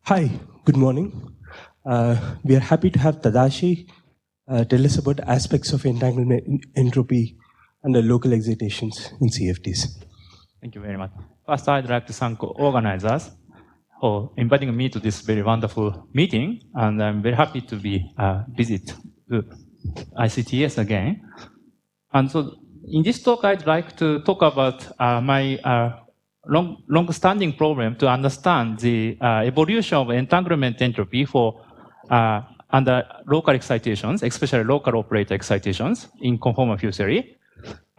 Hi, good morning. We are happy to have Tadashi tell us about aspects of entanglement entropy and the local excitations in CFTs. Thank you very much. First, I'd like to thank organizers for inviting me to this very wonderful meeting, and I'm very happy to be visit ICTS again. And so, in this talk, I'd like to talk about my long-standing problem to understand the evolution of entanglement entropy for under local excitations, especially local operator excitations in conformal field theory.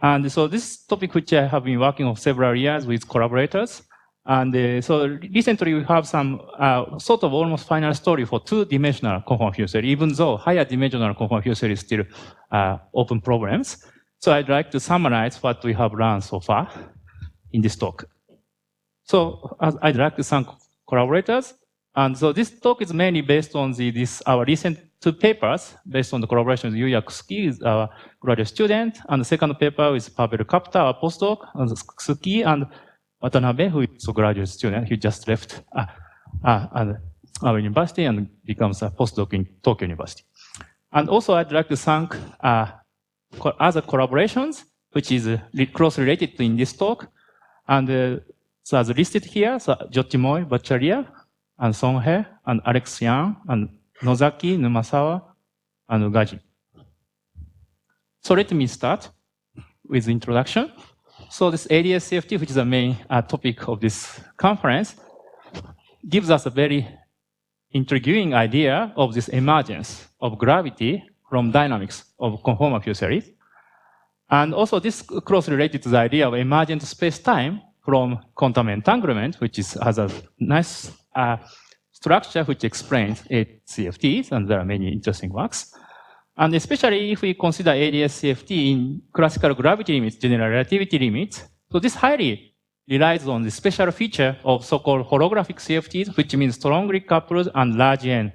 And so this topic, which I have been working on several years with collaborators. And so recently we have some sort of almost final story for two-dimensional conformal field theory, even though higher dimensional conformal field theory is still open problems. So I'd like to summarize what we have learned so far in this talk. So I'd like to thank collaborators. And so this talk is mainly based on our recent two papers based on the collaboration with Yuya Kusuki, our graduate student, and the second paper with Pavel Kapta, our postdoc, and Kusuki and Watanabe, who is a graduate student. He just left our university and becomes a postdoc in Tokyo University. And also I'd like to thank other collaborations, which is closely related in this talk. And so as listed here, so Jotimoy, Bacharia, and Songhe, and Alex Yang, and Nozaki, Numasawa, and Gaji. So let me start with the introduction. So this ADS CFT, which is the main topic of this conference, gives us a very intriguing idea of this emergence of gravity from dynamics of conformal field theory. And also this closely related to the idea of emergent space-time from quantum entanglement, which has a nice structure which explains CFTs, and there are many interesting works. And especially if we consider ADS CFT in classical gravity limits, general relativity limits, so this highly relies on the special feature of so-called holographic CFTs, which means strongly coupled and large N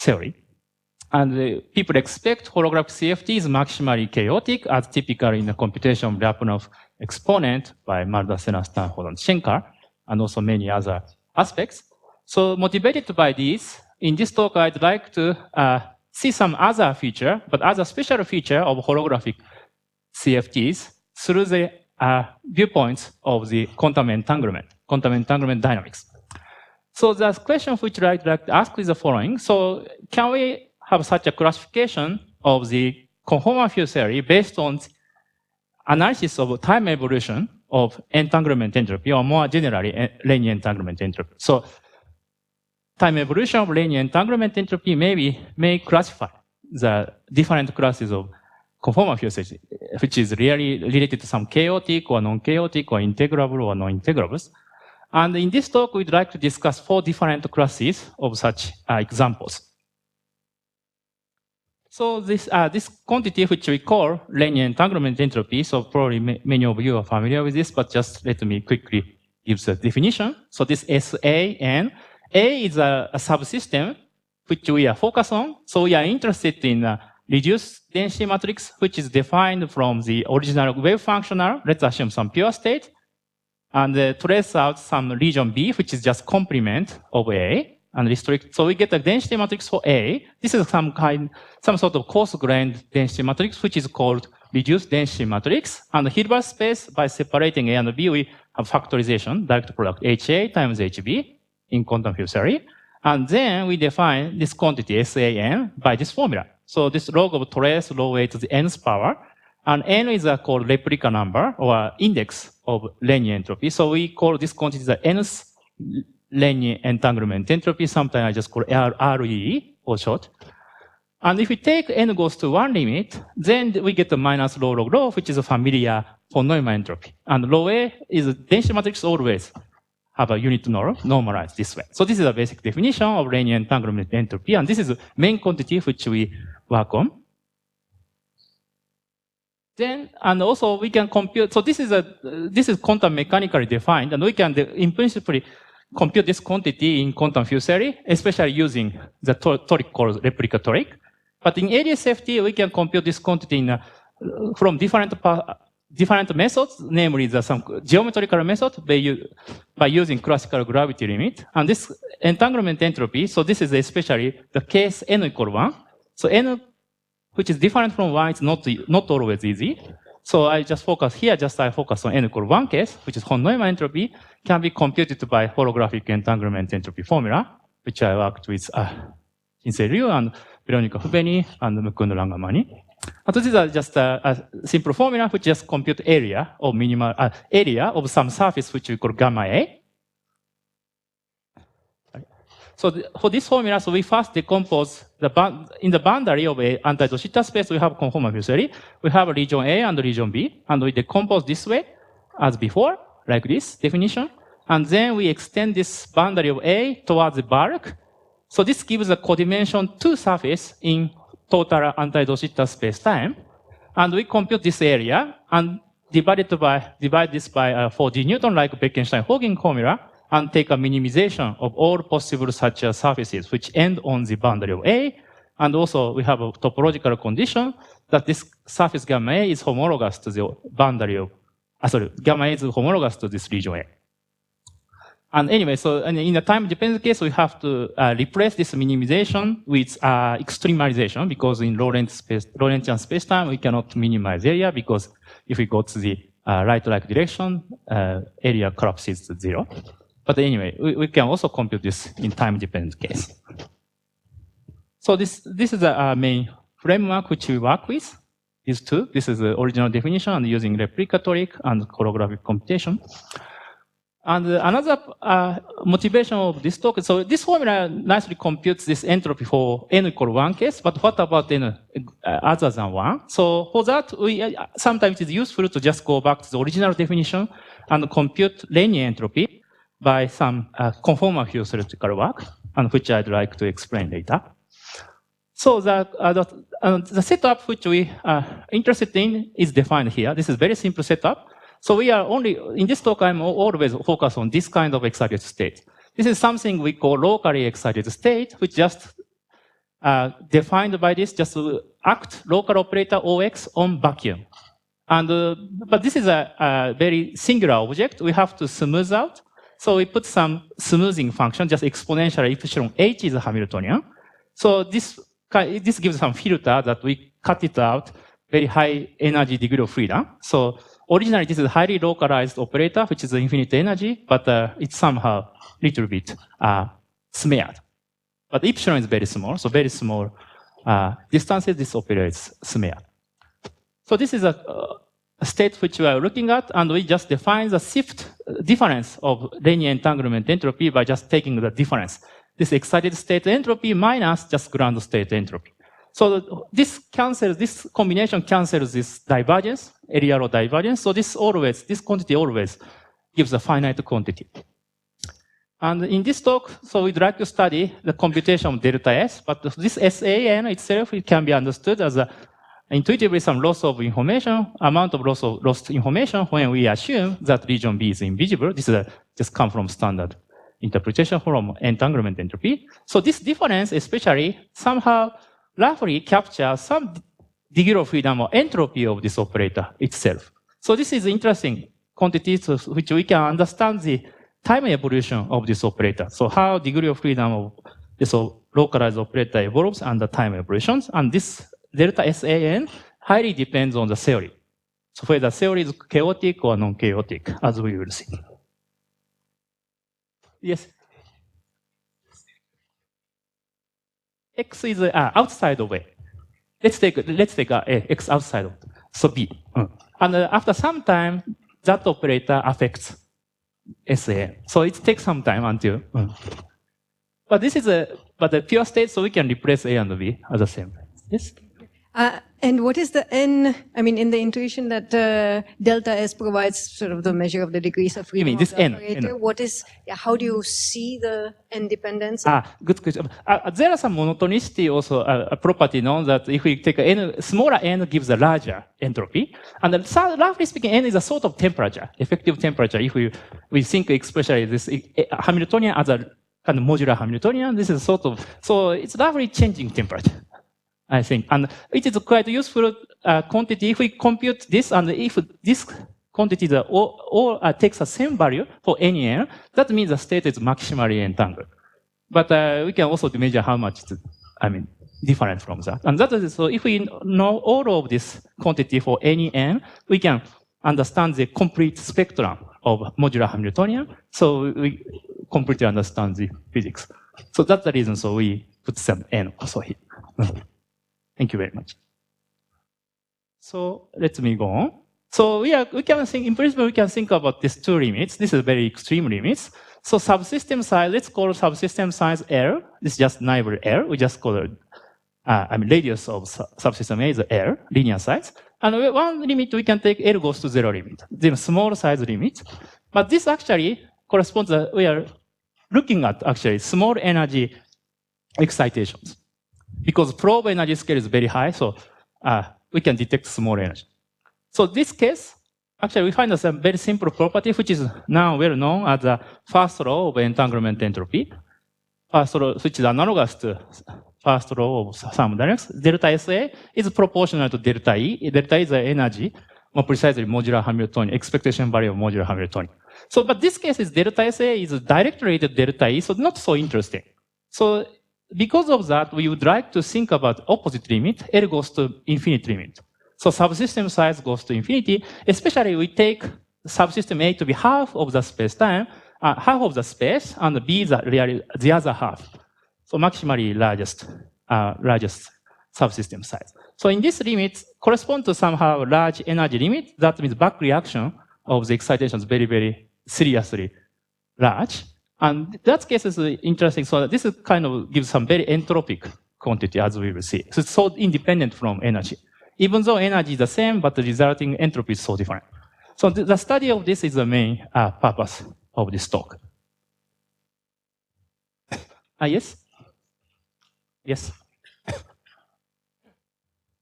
theory. And people expect holographic CFTs maximally chaotic, as typical in the computation of Lyapunov exponent by Mandal, Stanford, and Schenker, and also many other aspects. So motivated by this, in this talk, I'd like to see some other feature, but other special feature of holographic CFTs through the viewpoints of the quantum entanglement dynamics. So the question which I'd like to ask is the following. So can we have such a classification of the conformal field theory based on analysis of time evolution of entanglement entropy, or more generally, linear entanglement entropy? So time evolution of linear entanglement entropy may classify the different classes of conformal field theory, which is really related to some chaotic or non-chaotic or integrable or non-integrables. And in this talk, we'd like to discuss 4 different classes of such examples. So this quantity, which we call linear entanglement entropy, so probably many of you are familiar with this, but just let me quickly give the definition. So this SAN, A is a subsystem which we are focused on. So we are interested in a reduced density matrix, which is defined from the original wave functional, let's assume some pure state, and trace out some region B, which is just complement of A, and restrict. So we get a density matrix for A. This is some sort of coarse-grained density matrix, which is called reduced density matrix. And the Hilbert space, by separating A and B, we have factorization, direct product HA times HB in quantum field theory. And then we define this quantity SAN by this formula. So this log of trace low weight to the nth power. And n is called replica number, or index of linear entropy. So we call this quantity the nth linear entanglement entropy. Sometimes I just call REE for short. And if we take n goes to 1 limit, then we get the minus rho log rho, which is a familiar von-Neumann entropy. And rho A is a density matrix always have a unit normalized this way. So this is a basic definition of linear entanglement entropy, and this is the main quantity which we work on. Then, and also we can compute, so this is quantum mechanically defined, and we can in principle compute this quantity in quantum field theory, especially using the toric called replica toric. But in ADS CFT, we can compute this quantity from different different methods, namely some geometrical method by using classical gravity limit. And this entanglement entropy, so this is especially the case n equal 1. So n, which is different from 1, is not always easy. So I just focus here, I focus on n equal 1 case, which is von-Neumann entropy, can be computed by holographic entanglement entropy formula, which I worked with Shinsei Ryu and Veronica Fubeni and Mukund Rangamani. And these are just a simple formula which just compute area of minimal area of some surface which we call gamma A. So for this formula, so we first decompose in the boundary of a anti-de Sitter space. We have conformal field theory. We have region A and region B, and we decompose this way as before, like this definition. And then we extend this boundary of A towards the bulk. So this gives a codimension 2 surface in total anti-de Sitter space-time. And we compute this area and divide this by 4G Newton like Bekenstein-Hawking formula and take a minimization of all possible such surfaces which end on the boundary of A. And also we have a topological condition that this surface gamma A is homologous to the boundary of, gamma A is homologous to this region A. And anyway, so in the time-dependent case, we have to replace this minimization with extremalization because in Lorentzian space-time, we cannot minimize area because if we go to the right-like direction, area collapses to 0. But anyway, we can also compute this in time-dependent case. So this is the main framework which we work with, these two. This is the original definition and using replicatoric and holographic computation. And another motivation of this talk, so this formula nicely computes this entropy for n equal 1 case, but what about n other than 1? So for that, sometimes it's useful to just go back to the original definition and compute Renyi entropy by some conformal field theoretical work, and which I'd like to explain later. So the setup which we are interested in is defined here. This is very simple setup. So we are only, in this talk, I'm always focused on this kind of excited state. This is something we call locally excited state, which just defined by this, just act local operator OX on vacuum. And, but this is a very singular object. We have to smooth out. So we put some smoothing function, just exponential epsilon H is a Hamiltonian. So this gives some filter that we cut it out, very high energy degree of freedom. So originally, this is a highly localized operator, which is infinite energy, but it's somehow a little bit smeared. But epsilon is very small, so very small distances, this operator is smeared. So this is a state which we are looking at, and we just define the shift difference of Renyi entanglement entropy by just taking the difference. This excited state entropy minus just ground state entropy. So this combination cancels this divergence, area law divergence. So this quantity always gives a finite quantity. And in this talk, so we'd like to study the computation of delta S, but this SAN itself, it can be understood as intuitively some loss of information, amount of lost information when we assume that region B is invisible. This is just come from standard interpretation from entanglement entropy. So this difference especially somehow roughly captures some degree of freedom or entropy of this operator itself. So this is interesting quantity to which we can understand the time evolution of this operator. So how degree of freedom of this localized operator evolves under time evolutions. And this delta SAN highly depends on the theory. So whether the theory is chaotic or non-chaotic, as we will see. Yes? X is outside of A. Let's take X outside of so B. And after some time, that operator affects SAN. So it takes some time until. But this is the pure state, so we can replace A and B at the same time. Yes? And what is the N? I mean, in the intuition that delta S provides sort of the measure of the degrees of freedom you mean this of the N? operator. What is? How do you see the N dependence? Good question. There is some monotonicity also a property known that if we take N, smaller N gives a larger entropy, and roughly speaking, N is a sort of temperature, effective temperature. If we think especially this Hamiltonian as a kind of modular Hamiltonian, this is sort of so it's roughly changing temperature. I think. And it is quite useful quantity if we compute this, and if this quantity all takes the same value for any n, that means the state is maximally entangled. But we can also measure how much it's, different from that. And that is, so if we know all of this quantity for any n, we can understand the complete spectrum of modular Hamiltonian. So we completely understand the physics. So that's the reason, so we put some n also here. Thank you very much. So let me go on. So we can think, in principle, we can think about these two limits. This is very extreme limits. So subsystem size, let's call subsystem size L. This is just neighbor L. We just call it, radius of subsystem A is L, linear size. And one limit we can take L goes to 0 limit, the small size limit. But this actually corresponds to, we are looking at actually small energy excitations. Because probe energy scale is very high, so we can detect small energy. So this case, actually we find a very simple property, which is now well known as the first law of entanglement entropy. First law, which is analogous to first law of thermodynamics. Delta SA is proportional to delta E. Delta E is the energy, more precisely modular Hamiltonian, expectation value of modular Hamiltonian. So, but this case is delta SA is directly related to delta E, so not so interesting. So, because of that, we would like to think about opposite limit, L goes to infinite limit. So subsystem size goes to infinity, especially we take subsystem A to be half of the space-time, half of the space, and B is the other half. So maximally largest subsystem size. So in this limit, correspond to somehow large energy limit, that means back reaction of the excitation is very, very seriously large. And that case is interesting. So this is kind of gives some very entropic quantity, as we will see. So it's so independent from energy. Even though energy is the same, but the resulting entropy is so different. So the study of this is the main purpose of this talk. Yes? Yes?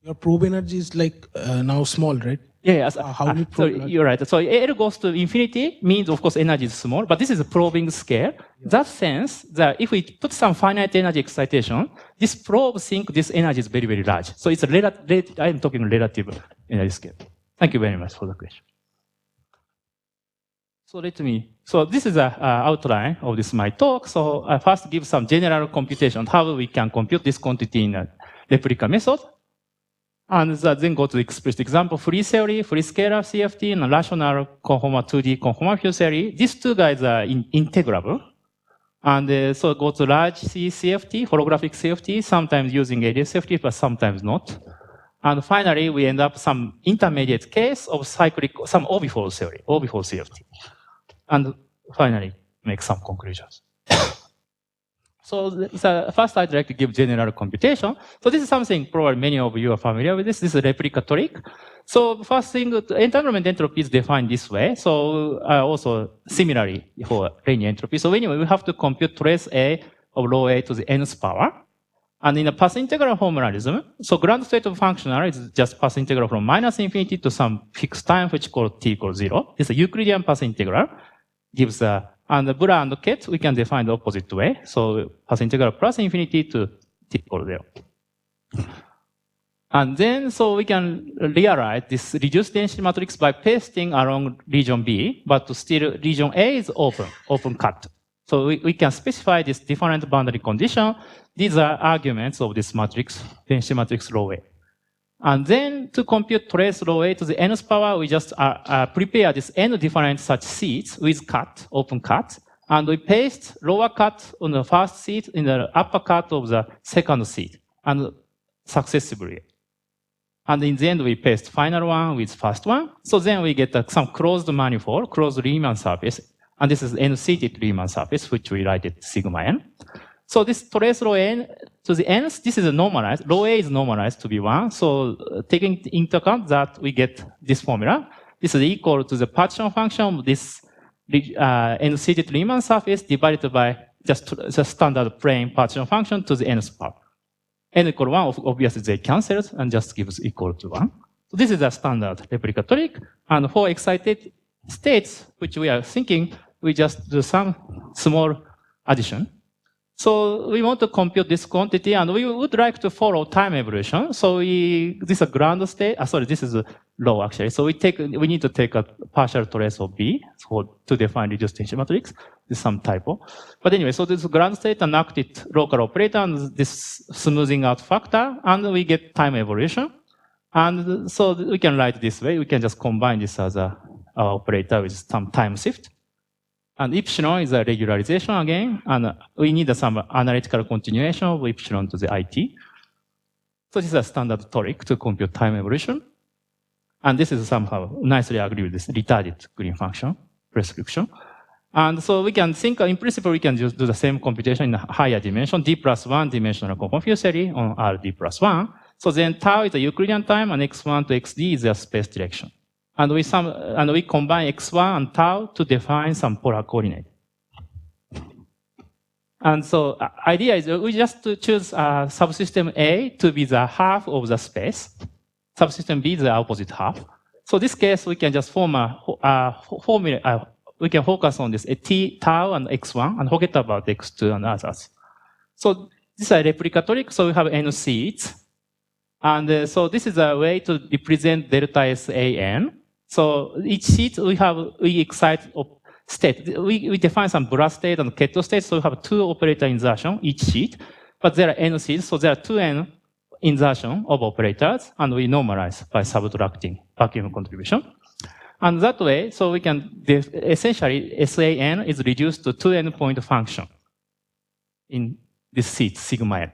Your probe energy is like now small, right? Yeah, so you're right. So L goes to infinity means, of course, energy is small, but this is a probing scale. Yeah. That sense that if we put some finite energy excitation, this probe thinks this energy is very, very large. So it's a I'm talking relative energy scale. Thank you very much for the question. So this is an outline of this my talk. So I first give some general computation, how we can compute this quantity in a replica method. And then go to explicit example, free theory, free scalar CFT, and rational conformal 2D conformal field theory. These two guys are integrable. And so go to large C CFT, holographic CFT, sometimes using ADS CFT, but sometimes not. And finally, we end up some intermediate case of cyclic, some orbifold theory, orbifold CFT. And finally, make some conclusions. So first I'd like to give general computation. So this is something probably many of you are familiar with this. This is a replica trick. So first thing, entanglement entropy is defined this way. So also similarly for Renyi entropy. So anyway, we have to compute trace A of rho A to the nth power. And in a path integral formalism, so ground state of functional is just path integral from minus infinity to some fixed time, which called t equals 0. This is a Euclidean path integral. Gives and the Bura and Ket, we can define the opposite way. So path integral plus infinity to t equals 0. And then, so we can realize this reduced density matrix by pasting along region B, but still region A is open cut. So we can specify this different boundary condition. These are arguments of this matrix, density matrix rho A. And then to compute trace rho A to the nth power, we just prepare this n different such seeds with cut, open cut. And we paste lower cut on the first seed in the upper cut of the second seed, and successively. And in the end, we paste final one with first one. So then we get some closed manifold, closed Riemann surface. And this is n-seated Riemann surface, which we write it sigma n. So this trace rho n to the nth, this is a normalized. Rho A is normalized to be 1. So taking into account that, we get this formula. This is equal to the partition function of this n-seated Riemann surface divided by just the standard plane partition function to the nth power. N equal 1, obviously they cancelled and just gives equal to 1. So this is a standard replica trick. And for excited states, which we are thinking, we just do some small addition. So we want to compute this quantity, and we would like to follow time evolution. So this is a ground state. Sorry, this is a low actually. So we need to take a partial trace of B to define reduced tension matrix. This is some typo. But anyway, so this is ground state and acted local operator and this smoothing out factor, and we get time evolution. And so we can write this way. We can just combine this as a operator with some time shift. And epsilon is a regularization again, and we need some analytical continuation of epsilon to the IT. So this is a standard trick to compute time evolution. And this is somehow nicely agreed with this retarded green function prescription. And so we can think, in principle, we can just do the same computation in a higher dimension, d+1 dimensional conformal theory on Rd+1. So then tau is a Euclidean time, and x1 to xd is a space direction. And we combine x1 and tau to define some polar coordinate. And so idea is we just to choose subsystem A to be the half of the space, subsystem B the opposite half. So this case we can just form a formula. We can focus on this t tau and x1 and forget about x2 and others. So this is a replica trick. So we have n seeds, and so this is a way to represent delta SAN. So each seed we excite state. We define some Bragg state and Kettle state. So we have two operator insertion each seed, but there are n seeds. So there are 2n insertion of operators, and we normalize by subtracting vacuum contribution. And that way, so we can essentially SAN is reduced to 2n point function in this seed sigma n.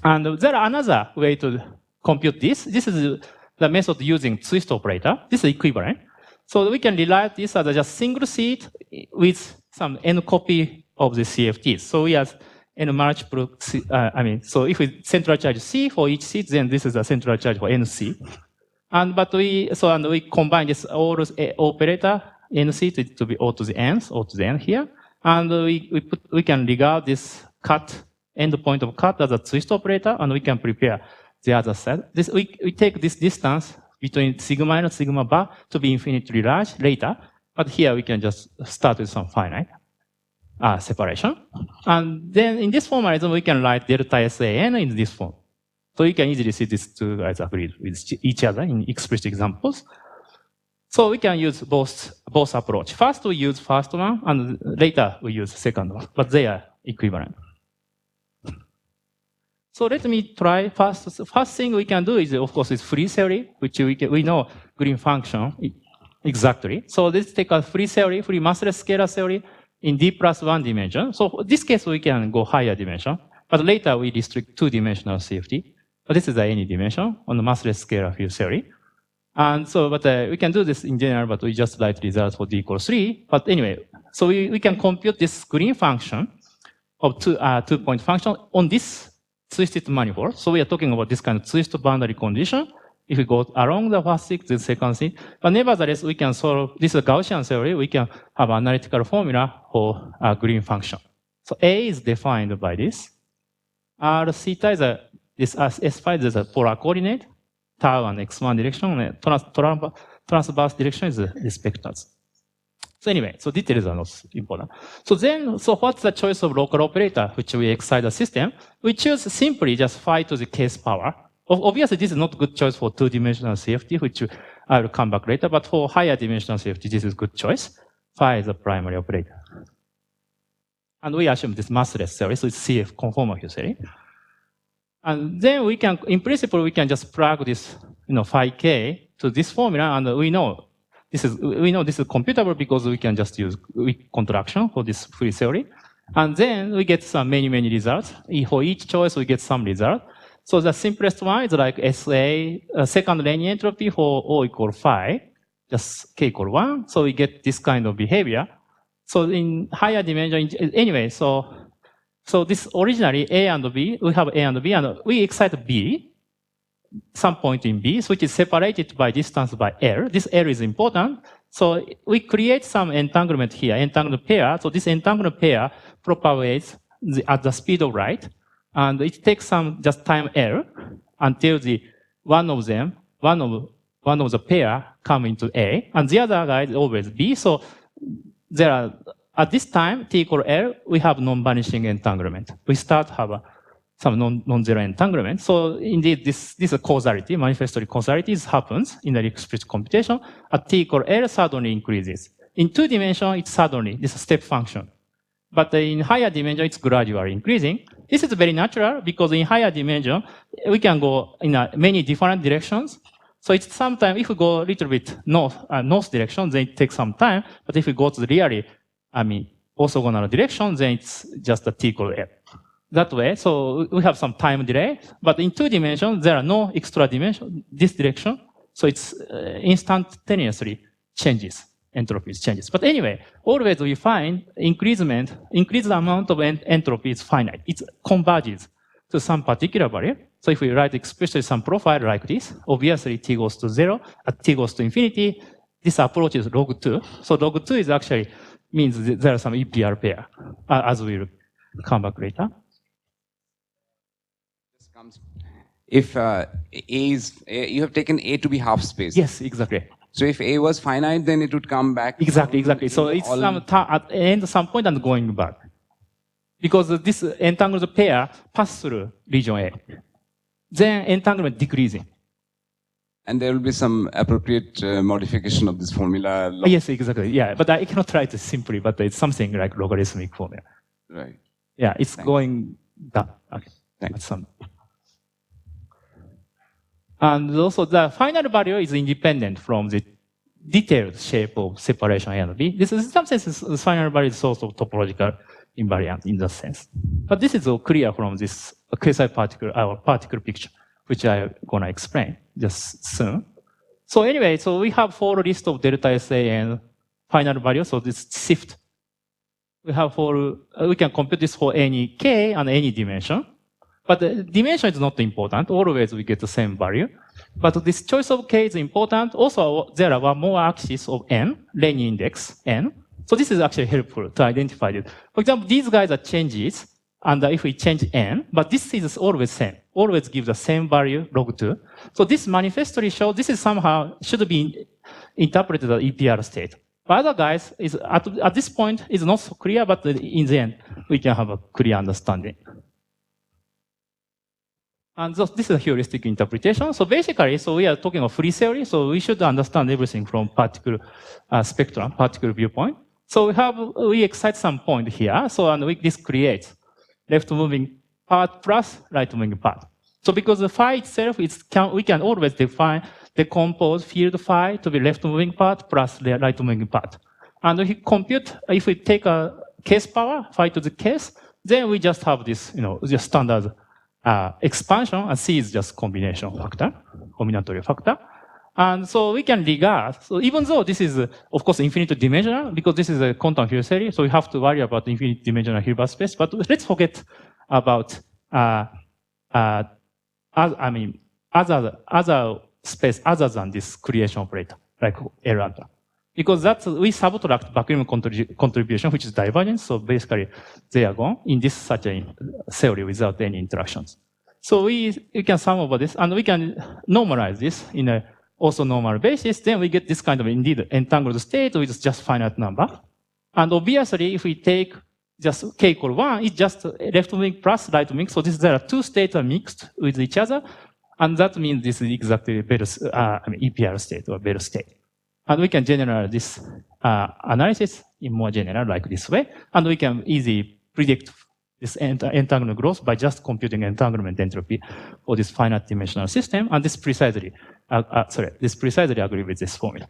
And there are another way to compute this. This is the method using twist operator. This is equivalent. So we can rewrite this as just single seed with some n copy of the CFTs. So we have n multiple, so if we central charge C for each seed, then this is a central charge for NC. And we combine this all operator NC to be O to the n here. And we can regard this end point of cut as a twist operator, and we can prepare the other side. We take this distance between sigma and sigma bar to be infinitely large later, but here we can just start with some finite separation. And then in this formalism, we can write delta SAN in this form. So you can easily see these two guys agreed with each other in explicit examples. So we can use both approach. First we use first one, and later we use second one, but they are equivalent. So let me try first. First thing we can do is, of course, is free theory, which we know green function exactly. So let's take a free theory, free massless scalar theory in d+1 dimension. So in this case, we can go higher dimension, but later we restrict two-dimensional CFT. But this is any dimension on the massless scalar field theory. And so, but we can do this in general, but we just write results for d equals 3. But anyway, so we can compute this green function of two-point function on this twisted manifold. So we are talking about this kind of twist boundary condition. If we go along the first seed, the second seed. But nevertheless, we can solve, this is a Gaussian theory, we can have an analytical formula for a green function. So A is defined by this. R theta is this S5 is a polar coordinate, tau and x1 direction, and transverse direction is the specters. So anyway, so details are not important. So what's the choice of local operator, which we excite the system? We choose simply just phi to the case power. Obviously, this is not a good choice for two-dimensional CFT, which I will come back later, but for higher dimensional CFT, this is a good choice. Phi is the primary operator. And we assume this massless theory, so it's CF conformal theory. And then we can, in principle, we can just plug this, phi k to this formula, and we know this is computable because we can just use weak contraction for this free theory. And then we get some many results. For each choice, we get some result. So the simplest one is like SA, second Renyi entropy for O equal phi, just k equal 1. So we get this kind of behavior. So in higher dimension, anyway, so this originally A and B, we have A and B, and we excite B, some point in B, which is separated by distance by L. This L is important. So we create some entanglement here, entanglement pair. So this entanglement pair propagates at the speed of light. And it takes some just time L until one of the pair come into A, and the other guy is always B. So there are at this time, t equal L, we have non-vanishing entanglement. We start to have some non-zero entanglement. So indeed, this causality, manifestly causality happens in the explicit computation. At t equal L, suddenly increases. In 2 dimensions, it's suddenly, this is a step function. But in higher dimension, it's gradually increasing. This is very natural because in higher dimension, we can go in many different directions. So it's sometimes, if we go a little bit north direction, then it takes some time. But if we go to the really, orthogonal direction, then it's just a t equal L. That way, so we have some time delay. But in 2 dimensions, there are no extra dimension, this direction. So it's instantaneously changes. Entropy changes. But anyway, always we find increased amount of entropy is finite. It converges to some particular value. So if we write explicitly some profile like this, obviously t goes to 0, at t goes to infinity, this approach is log 2. So log 2 is actually means there are some EPR pair, as we'll come back later. If you have taken A to be half space. Yes, exactly. So if A was finite, then it would come back. Exactly. So it's at the end, some point and going back. Because this entangled pair pass through region A. Then entanglement decreasing. And there will be some appropriate modification of this formula. Yes, exactly. Yeah, but I cannot write it simply, but it's something like logarithmic formula. Right. Yeah, it's going down. Okay. Thanks. And also the final value is independent from the detailed shape of separation A and B. This is in some sense the final value is also topological invariant in that sense. But this is all clear from this quasi particle picture, which I'm gonna explain just soon. So anyway, so we have 4 lists of delta SA and final value. So this shift. We can compute this for any K and any dimension. But the dimension is not important. Always we get the same value. But this choice of K is important. Also, there are more axes of N, Renyi index N. So this is actually helpful to identify it. For example, these guys are changes. And if we change N, but this is always same. Always give the same value, log 2. So this manifestly shows this is somehow should be interpreted as EPR state. But other guys is at this point is not so clear, but in the end, we can have a clear understanding. And so this is a heuristic interpretation. So basically, so we are talking of free theory. So we should understand everything from particular spectrum, particular viewpoint. So we excite some point here. So this creates left moving part plus right moving part. So because the phi itself we can always decompose field phi to be left moving part plus the right moving part. And if we take a case power, phi to the case, then we just have this, just standard expansion, and C is just combination factor, combinatory factor. And so we can regard, so even though this is, of course, infinite dimensional, because this is a quantum field theory, so we have to worry about infinite dimensional Hilbert space, but let's forget about, other space other than this creation operator, like L lambda. Because we subtract vacuum contribution, which is divergence, so basically they are gone in this such a theory without any interactions. So we can sum over this, and we can normalize this in a also normal basis, then we get this kind of indeed entangled state with just finite number. And obviously, if we take just k equal 1, it's just left moving plus right moving. So there are 2 states are mixed with each other, and that means this is exactly better, EPR state or better state. And we can generalize this analysis in more general like this way, and we can easily predict this entanglement growth by just computing entanglement entropy for this finite dimensional system, and this precisely agree with this formula.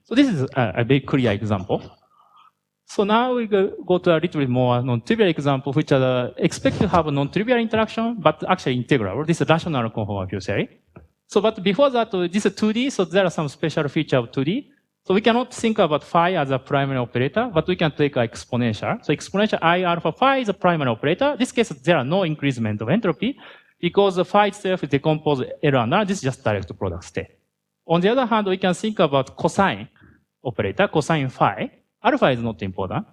So this is a very clear example. So now we go to a little bit more non-trivial example, which are expect to have a non-trivial interaction, but actually integral. This is rational conformal field theory. So, but before that, this is 2D, so there are some special feature of 2D. So we cannot think about phi as a primary operator, but we can take an exponential. So exponential I alpha phi is a primary operator. In this case, there are no increasement of entropy because the phi itself is decomposed L and R. This is just direct product state. On the other hand, we can think about cosine operator, cosine phi. Alpha is not important.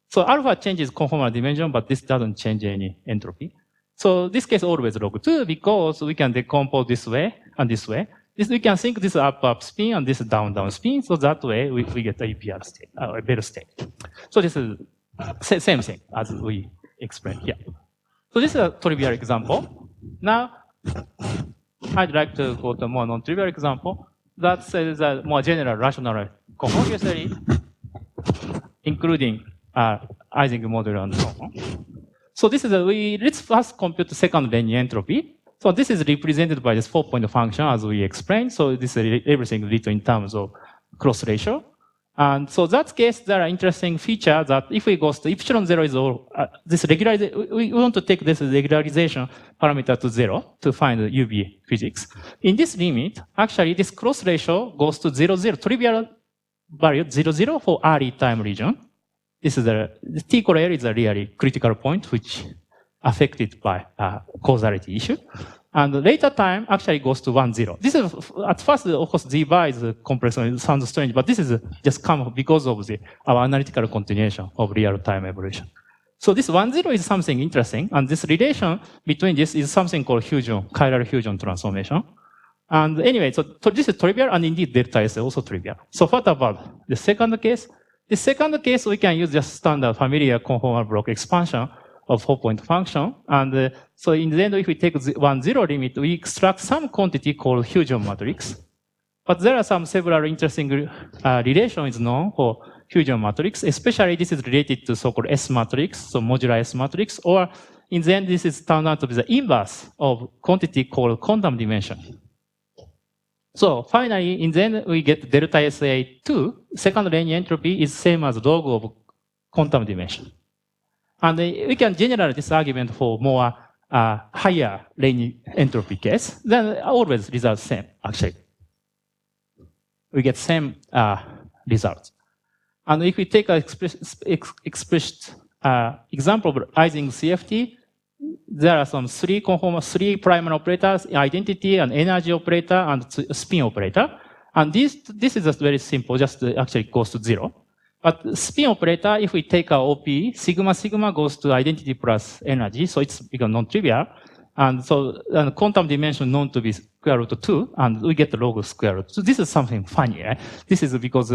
So alpha changes conformal dimension, but this doesn't change any entropy. So this case always log 2 because we can decompose this way and this way. This we can think this up spin and this down spin. So that way we get a EPR state, a better state. So this is same thing as we explained here. So this is a trivial example. Now I'd like to go to a more non-trivial example that says a more general rational cohomology theory, including Ising model and so on. So this is let's first compute the second Renyi entropy. So this is represented by this 4-point function as we explained. So this is everything written in terms of cross ratio. And so that case, there are interesting feature that if we go to epsilon 0 is all, this regularization, we want to take this regularization parameter to 0 to find the UV physics. In this limit, actually this cross ratio goes to 0, 0, trivial value 0, 0 for early time region. This is the T core is a really critical point which affected by causality issue. And the later time actually goes to 1, 0. This is, at first, of course, Z bar is complex and it sounds strange, but this is just come because of our analytical continuation of real-time evolution. So this 1, 0 is something interesting, and this relation between this is something called fusion, chiral fusion transformation. And anyway, so this is trivial, and indeed delta is also trivial. So what about the second case? The second case, we can use just standard familiar conformal block expansion of 4-point function. And so in the end, if we take 1, 0 limit, we extract some quantity called fusion matrix. But there are some several interesting relations known for fusion matrix, especially this is related to so-called S matrix, so modular S matrix, or in the end, this is turned out to be the inverse of quantity called quantum dimension. So finally, in the end, we get delta SA2, second Renyi entropy is same as log of quantum dimension. And we can generalize this argument for more higher Renyi entropy case. Then always results same, actually. We get same results. And if we take an explicit example of Ising CFT, there are some three primary operators, identity and energy operator and spin operator. And this is just very simple, just actually goes to 0. But spin operator, if we take our OP, sigma sigma goes to identity plus energy, so it's become non-trivial. And so quantum dimension known to be square root 2, and we get the log square root. So this is something funny. Right? This is because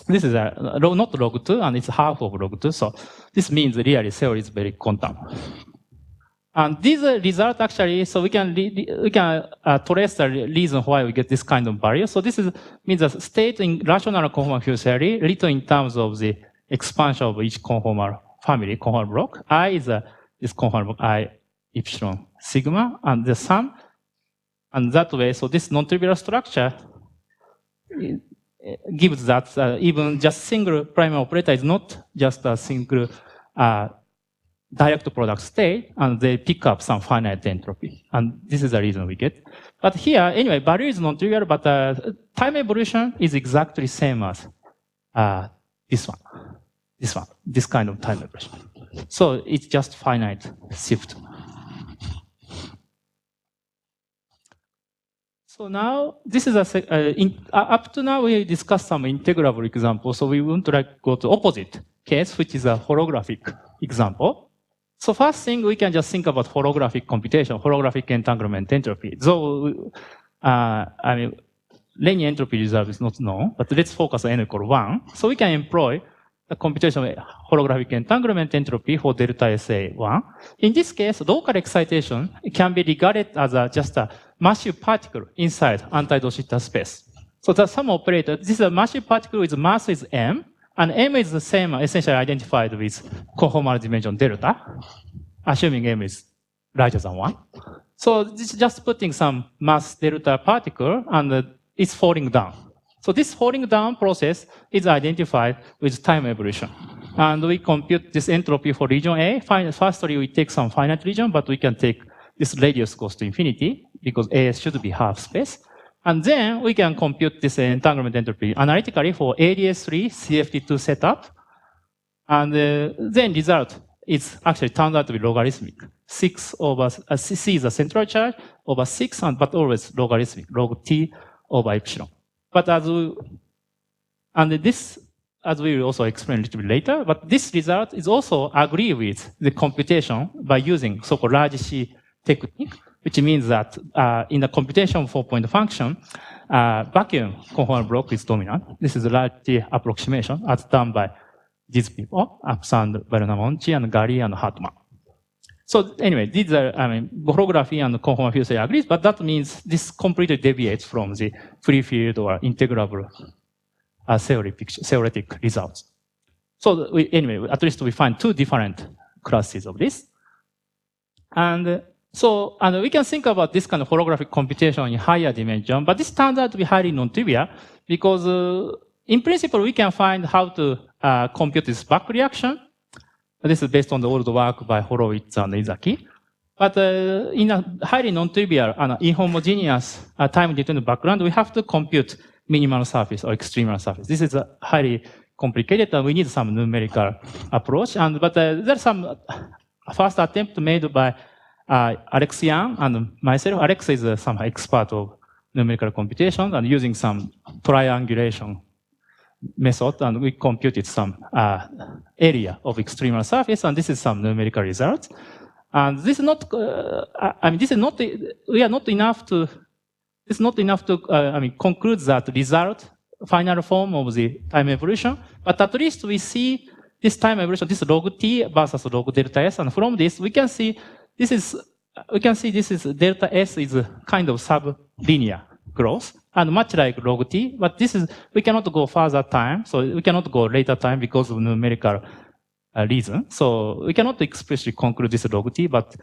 this is not log 2, and it's half of log 2. So this means really theory is very quantum. And these results actually, so we can trace the reason why we get this kind of value. So this means a state in rational conformal field theory written in terms of the expansion of each conformal family, conformal block. I is this conformal block I epsilon sigma, and the sum. And that way, so this non-trivial structure gives that even just single primary operator is not just a single direct product state, and they pick up some finite entropy. And this is the reason we get. But here, anyway, value is non-trivial, but time evolution is exactly same as this kind of time evolution. So it's just finite shift. So now, this is up to now we discussed some integrable examples. So we want to go to opposite case, which is a holographic example. So first thing, we can just think about holographic computation, holographic entanglement entropy. Though, I mean, Renyi entropy reserve is not known, but let's focus on n equal 1. So we can employ the computation of holographic entanglement entropy for delta SA1. In this case, local excitation can be regarded as just a massive particle inside anti-de Sitter space. So the sum operator, this is a massive particle with mass is m, and m is the same, essentially identified with conformal dimension delta, assuming m is larger than 1. So this is just putting some mass delta particle, and it's falling down. So this falling down process is identified with time evolution. And we compute this entropy for region A. Firstly, we take some finite region, but we can take this radius goes to infinity, because A should be half space. And then we can compute this entanglement entropy analytically for ADS3 CFT2 setup. And then result is actually turned out to be logarithmic. 6 over, C is a central charge over 6, but always logarithmic, log T over epsilon. But as we will also explain a little bit later, but this result is also agree with the computation by using so-called large C technique. which means that in the computation 4-point function, vacuum conformal block is dominant. This is a largely approximation as done by these people, Apsand, Bernamonchi, and Gary, and Hartmann. So anyway, these are, holography and conformal field theory agrees, but that means this completely deviates from the free field or integrable theoretic results. So anyway, at least we find two different classes of this. And so we can think about this kind of holographic computation in higher dimension, but this turns out to be highly non-trivial because in principle, we can find how to compute this back reaction. This is based on the old work by Horowitz and Izaki. But in a highly non-trivial and inhomogeneous time-dependent background, we have to compute minimal surface or extremal surface. This is highly complicated, and we need some numerical approach. But there's some first attempt made by Alex Yang and myself. Alex is some expert of numerical computation and using some triangulation method, and we computed some area of extremal surface, and this is some numerical results. And this is not, we are not enough to, it's not enough to, conclude that result, final form of the time evolution, but at least we see this time evolution, this log t versus log delta s, and from this we can see this is, delta s is a kind of sublinear growth, and much like log t, but this is, we cannot go further time, so we cannot go later time because of numerical reason. So we cannot explicitly conclude this log t, but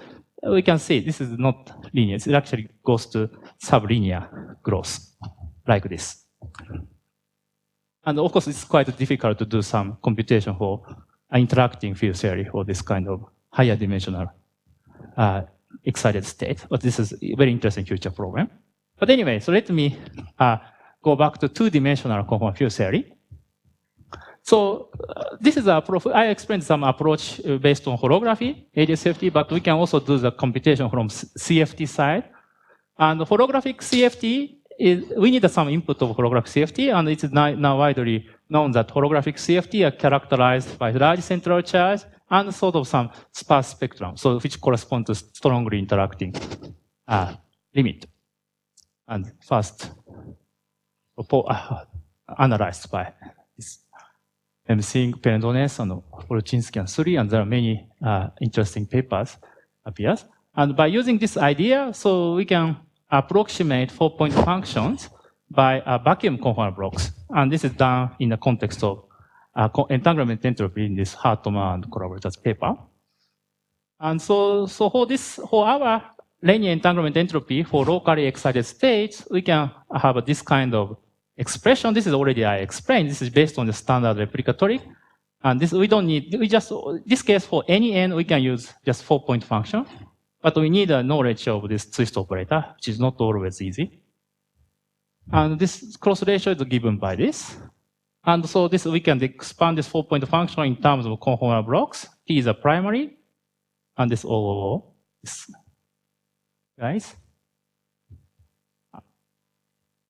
we can say this is not linear. It actually goes to sublinear growth, like this. And of course, it's quite difficult to do some computation for interacting field theory for this kind of higher dimensional excited state. But this is a very interesting future problem. But anyway, so let me go back to two-dimensional conformal field theory. So this is I explained some approach based on holography, HAOHB, but we can also do the computation from CFT side. And holographic CFT is, we need some input of holographic CFT, and it's now widely known that holographic CFT are characterized by large central charge and sort of some sparse spectrum, so which correspond to strongly interacting limit. And first analyzed by this Singh, Pendones, and Polchinski and Suri, and there are many interesting papers appears. And by using this idea, so we can approximate 4-point functions by vacuum conformal blocks. And this is done in the context of entanglement entropy in this Hartmann and collaborators paper. And so for our linear entanglement entropy for locally excited states, we can have this kind of expression. This is already I explained. This is based on the standard replicatory. And this we don't need, this case for any n, we can use just 4-point function. But we need a knowledge of this twist operator, which is not always easy. And this cross ratio is given by this. And so this we can expand this 4-point function in terms of conformal blocks. T is a primary, and this OOO is, guys.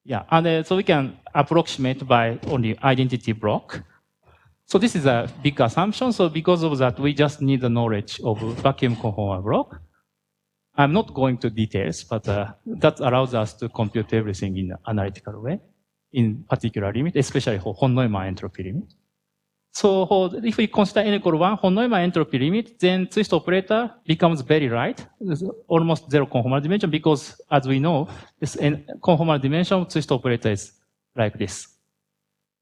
Yeah, and so we can approximate by only identity block. So this is a big assumption. So because of that, we just need the knowledge of vacuum conformal block. I'm not going to details, but that allows us to compute everything in an analytical way, in particular limit, especially for von-Neumann entropy limit. So if we consider n equal 1 von-Neumann entropy limit, then twist operator becomes very light. There's almost zero conformal dimension because, as we know, this conformal dimension of twist operator is like this.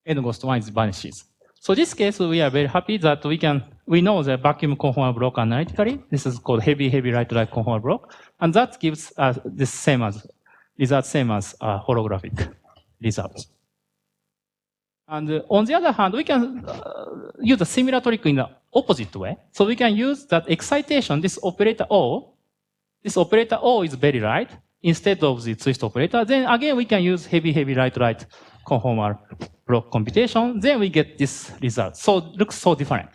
N goes to 1 is vanishes. So this case, we are very happy that we know the vacuum conformal block analytically. This is called heavy right-like conformal block. And that gives us this same as holographic results. And on the other hand, we can use a similar trick in the opposite way. So we can use that excitation, this operator O. This operator O is very light instead of the twist operator. Then again, we can use heavy right conformal block computation. Then we get this result. So it looks so different.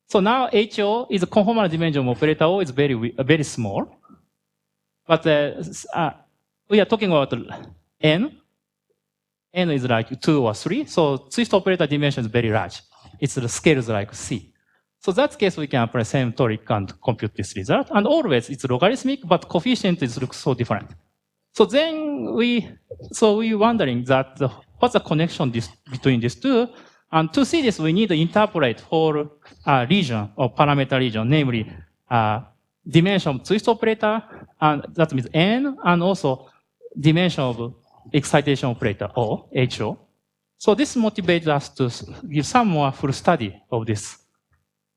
So now HO is a conformal dimension of operator O is very small. But we are talking about N. N is like 2 or 3. So twist operator dimension is very large. The scale is like C. So that's case we can apply same trick and compute this result. And always it's logarithmic, but coefficient is looks so different. So then we wondering that what's the connection between these two? And to see this, we need to interpolate whole region or parameter region, namely dimension of twist operator, and that means n, and also dimension of excitation operator, O, HO. So this motivates us to give some more full study of this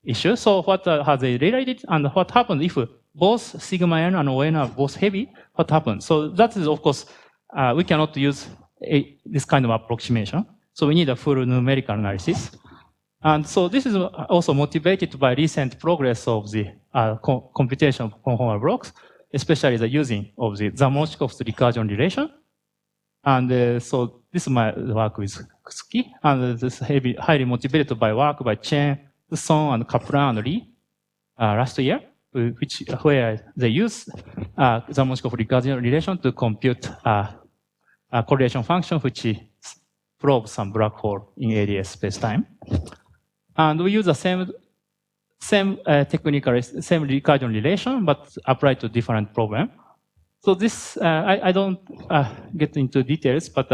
issue. So what are they related, and what happens if both sigma n and O n are both heavy? What happens? So that is, of course, we cannot use this kind of approximation. So we need a full numerical analysis. And so this is also motivated by recent progress of the computation of conformal blocks, especially the using of the Zamochkov's recursion relation. And so this is my work with Kusuki, and this is highly motivated by work by Chen, Son, and Kaplan and Lee last year, where they use Zamochkov recursion relation to compute a correlation function which probes some black hole in ADS space-time. And we use the same technical, same recursion relation, but applied to different problem. So this, I don't get into details, but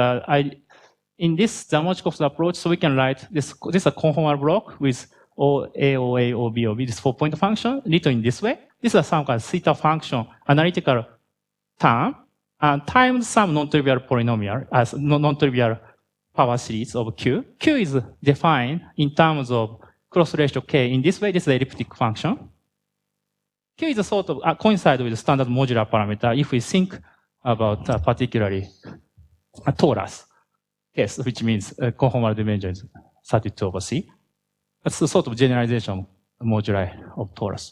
in this Zamochkov's approach, so we can write this is a conformal block with A, OA, OB, OB, this 4-point function, written in this way. This is some kind of theta function, analytical term, and times some non-trivial polynomial, as non-trivial power series of Q. Q is defined in terms of cross ratio K in this way. This is the elliptic function. Q is a sort of coincide with the standard modular parameter if we think about particularly a torus case, which means conformal dimension is 32 over C. That's the sort of generalization moduli of torus.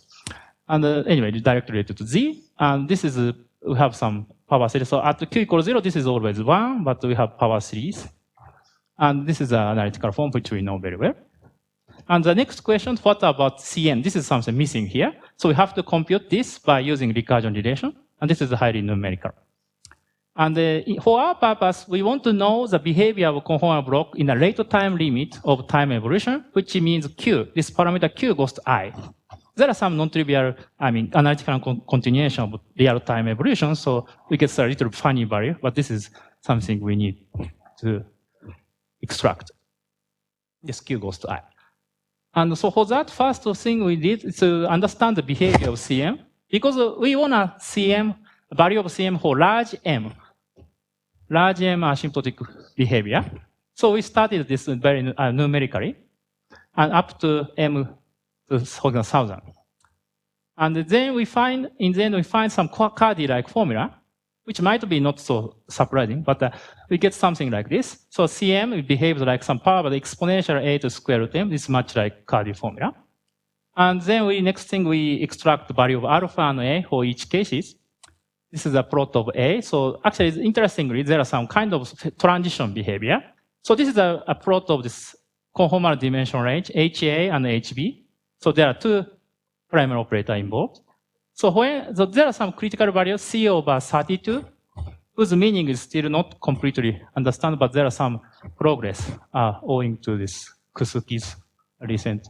And anyway, directly related to Z. And this is, we have some power series. So at Q equals 0, this is always 1, but we have power series. And this is an analytical form which we know very well. And the next question, what about Cn? This is something missing here. So we have to compute this by using recursion relation. And this is highly numerical. And for our purpose, we want to know the behavior of a conformal block in a later time limit of time evolution, which means Q. This parameter Q goes to I. There are some non-trivial, analytical continuation of real-time evolution, so we get a little funny value, but this is something we need to extract. This Q goes to I. And so for that, first thing we did is to understand the behavior of Cm, because we want a CM, value of Cm for large M asymptotic behavior. So we started this very numerically, and up to M to 1,000. And then we find, some Cardi-like formula, which might be not so surprising, but we get something like this. So Cm behaves like some power of the exponential a to square root m. This is much like Cardi formula. And then next thing we extract the value of alpha and a for each cases. This is a plot of A. So actually, interestingly, there are some kind of transition behavior. So this is a plot of this conformal dimension range, HA and HB. So there are two primary operators involved. So there are some critical values, C over 32, whose meaning is still not completely understood, but there are some progress owing to this Kusuki's recent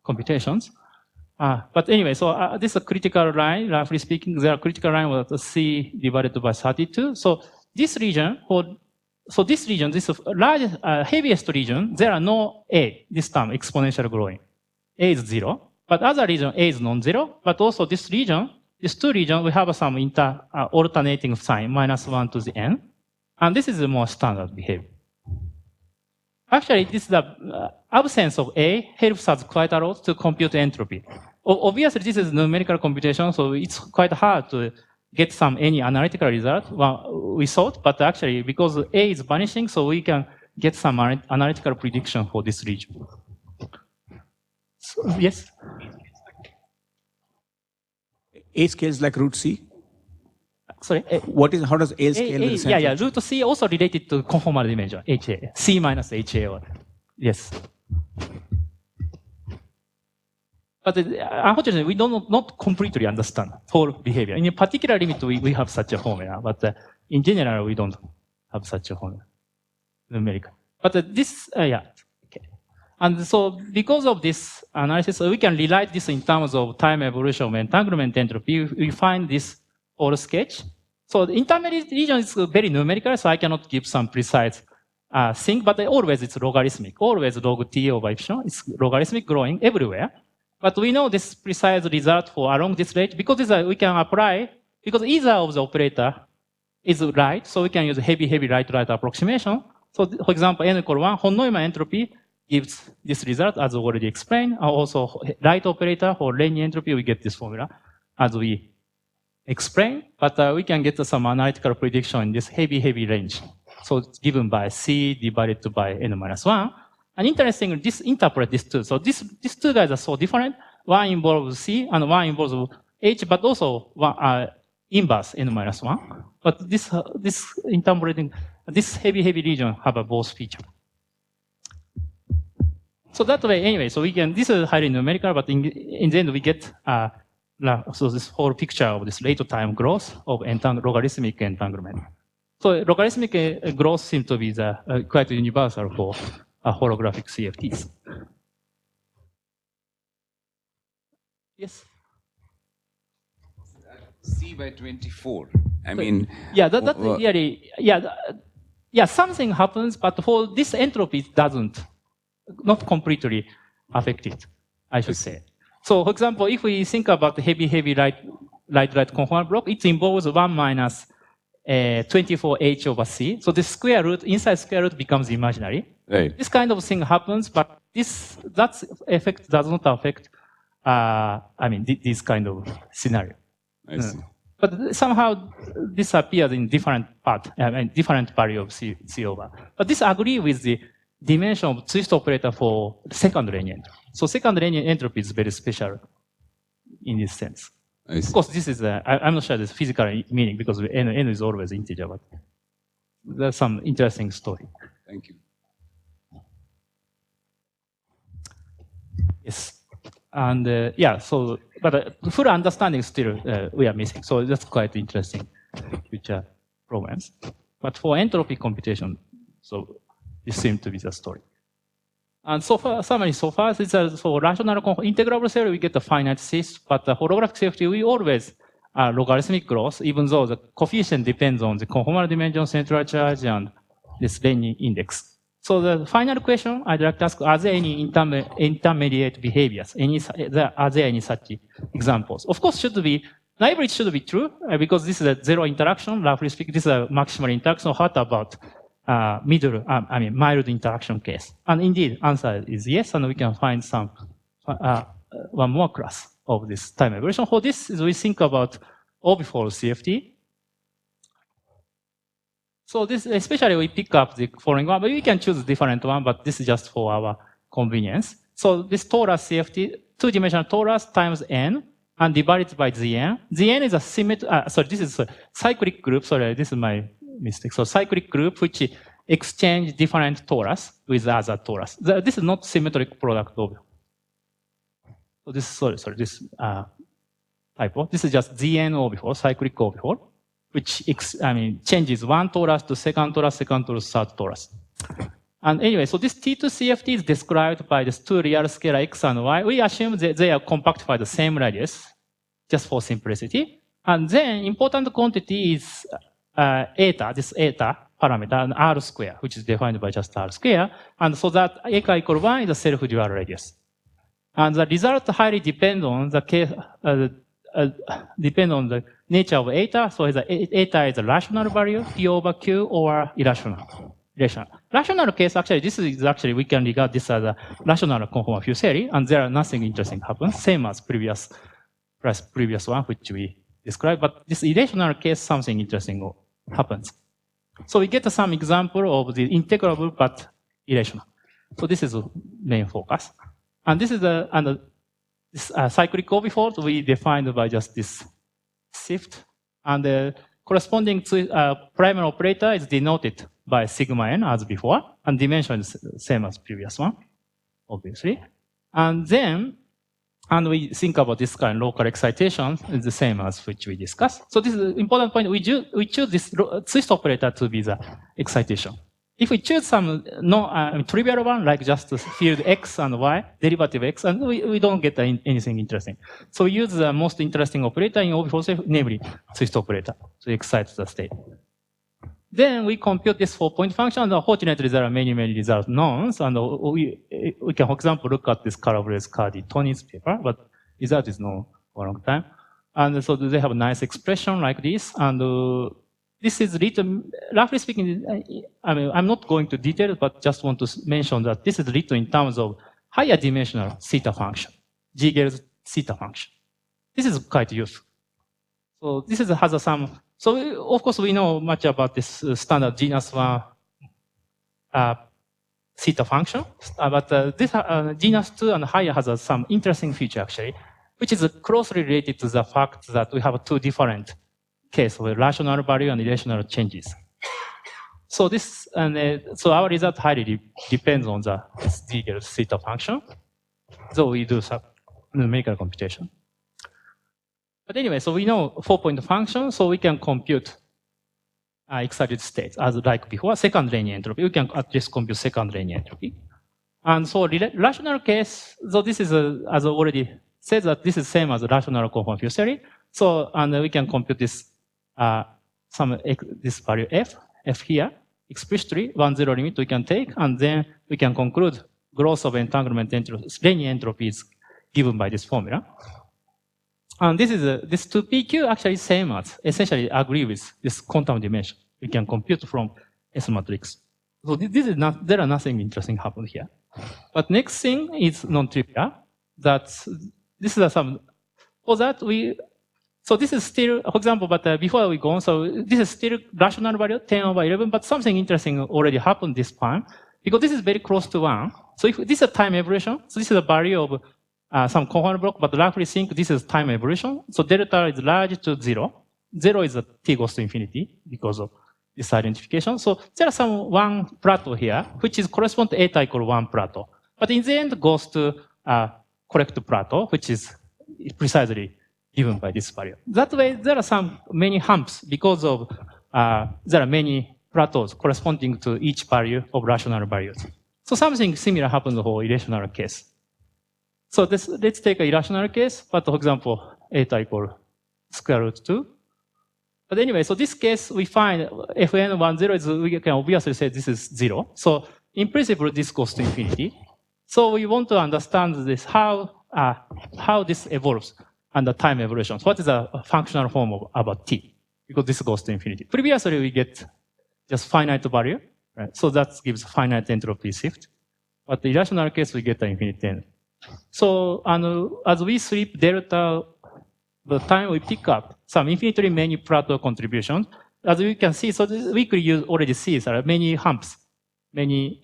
computations. But anyway, so this is a critical line, roughly speaking, there are critical line with C divided by 32. So this region, this largest, heaviest region, there are no A, this term, exponential growing. A is 0. But other region, A is non-zero. But also this region, these two regions, we have some alternating sign, -1 to the n. And this is the more standard behavior. Actually, this is the absence of A helps us quite a lot to compute entropy. Obviously, this is numerical computation, so it's quite hard to get any analytical result. Well, we thought, but actually, because A is vanishing, so we can get some analytical prediction for this region. So, yes? A scales like root C? Sorry? How does A scale with the center? Yeah, root C also related to conformal dimension, HA, C minus HA. Yes. But unfortunately, we not completely understand whole behavior. In a particular limit, we have such a formula, but in general, we don't have such a formula, numerical. But this, yeah. Okay. And so because of this analysis, we can rewrite this in terms of time evolution of entanglement entropy. We find this whole sketch. So the intermediate region is very numerical, so I cannot give some precise thing, but always it's logarithmic. Always log t over epsilon. It's logarithmic growing everywhere. But we know this precise result for along this range because we can apply, because either of the operator is right, so we can use heavy right approximation. So for example, n equal 1, von-Neumann entropy gives this result as already explained. Also right operator for Renyi entropy, we get this formula as we explained, but we can get some analytical prediction in this heavy range. So it's given by C divided by n-1. And interestingly, this interpret these two. So these two guys are so different. One involves C and one involves H, but also one inverse n-1. But this interpreting this heavy region have a both feature. So that way, anyway, so we can. This is highly numerical, but in the end we get so this whole picture of this rate of time growth of logarithmic entanglement. So logarithmic growth seems to be the quite universal for holographic CFTs. Yes. C by 24. I mean. Yeah, that really, yeah, something happens, but for this entropy it doesn't, not completely affected, I should say. So, for example, if we think about the heavy right conformal block, it involves 1 minus 24h over c. So the square root, inside square root becomes imaginary. Right. This kind of thing happens, but that effect does not affect, this kind of scenario. I see. But somehow this appears in different different value of C over. But this agree with the dimension of twist operator for second Renyi entropy. So second Renyi entropy is very special in this sense. Of course, this is I'm not sure there's physical meaning because n is always integer, but there's some interesting story. Thank you. Yes. And so, but full understanding still we are missing. So that's quite interesting future problems. But for entropy computation, so this seems to be the story. And so far, summary so far, for rational integrable theory, we get a finite cis, but the holographic CFT, we always logarithmic growth, even though the coefficient depends on the conformal dimension, central charge, and this Renyi index. So the final question I'd like to ask, are there any intermediate behaviors? Are there any such examples? Of course, library should be true, because this is a zero interaction, roughly speaking, this is a maximal interaction. What about mild interaction case? And indeed, answer is yes, and we can find some, one more class of this time evolution. For this, we think about orbifold CFT. So this, especially we pick up the following one, but we can choose a different one, but this is just for our convenience. So this torus CFT, two-dimensional torus times n, and divided by Zn. Zn is a this is a cyclic group, sorry, this is my mistake. So cyclic group which exchange different torus with other torus. This is not symmetric product of. So this, this typo. This is just Zn orbifold, cyclic orbifold, which changes one torus to second torus, third torus. And anyway, so this T2 CFT is described by these two real scalar x and y. We assume that they are compact by the same radius, just for simplicity. And then important quantity is eta, this eta parameter, and r square, which is defined by just r square. And so that eta equal 1 is a self-dual radius. And the result highly depend on the case, depend on the nature of eta. So eta is a rational value, P over Q, or irrational. Rational case, actually, this is actually, we can regard this as a rational conformal field theory, and there are nothing interesting happens, same as previous one, which we described. But this irrational case, something interesting happens. So we get some example of the integrable but irrational. So this is the main focus. And this is this cyclic orbifold we defined by just this shift, and the corresponding to primary operator is denoted by sigma n as before, and dimension is the same as previous one, obviously. And then, we think about this kind of local excitation is the same as which we discussed. So this is an important point. We choose this twist operator to be the excitation. if we choose some trivial one, like just the field x and y, derivative x, and we don't get anything interesting. So we use the most interesting operator in OB4, namely twist operator, to excite the state. Then we compute this 4-point function, and fortunately there are many results known, and we can, for example, look at this Calabrese-Cardi-Tony's paper, but result is known for a long time. And so they have a nice expression like this, and this is written, roughly speaking, I mean, I'm not going to detail, but just want to mention that this is written in terms of higher dimensional theta function, G-Gale's theta function. This is quite useful. So this has some, so of course we know much about this standard genus one theta function, but this genus 2 and higher has some interesting feature actually, which is closely related to the fact that we have two different cases with rational value and irrational changes. So this, so our result highly depends on the G-Gale's theta function. So we do some numerical computation. But anyway, so we know 4-point function, so we can compute excited states as like before, second linear entropy. We can at least compute second linear entropy. And so rational case, so this is, as I already said, that this is same as a rational conformal field theory. So, and we can compute this, this value f here, explicitly 1-0 limit we can take, and then we can conclude growth of entanglement entropy, linear entropy is given by this formula. And this is this 2PQ actually same as, essentially agree with this quantum dimension. We can compute from S matrix. So this is not, there are nothing interesting happen here. But next thing is non-trivial. That this is some, for that so this is still, for example, but before we go on, so this is still rational value 10/11, but something interesting already happened this time, because this is very close to 1. So if this is a time evolution, so this is a value of some conformal block, but roughly think this is time evolution. So delta is large to 0. 0 is a t goes to infinity because of this identification. So there are some 1 plateau here, which is correspond to eta equal 1 plateau. But in the end goes to correct plateau, which is precisely given by this value. That way, there are many humps because of there are many plateaus corresponding to each value of rational values. So something similar happens for irrational case. So let's take an irrational case, but for example, eta equal square root 2. But anyway, so this case we find fn 10 is, we can obviously say this is 0. So in principle, this goes to infinity. So we want to understand this, how this evolves under time evolution. So what is a functional form of about t? Because this goes to infinity. Previously, we get just finite value, right? So that gives finite entropy shift. But the irrational case, we get the infinite entropy. So as we sweep delta, the time we pick up some infinitely many plateau contributions, as we can see, so we could already see there are many humps, many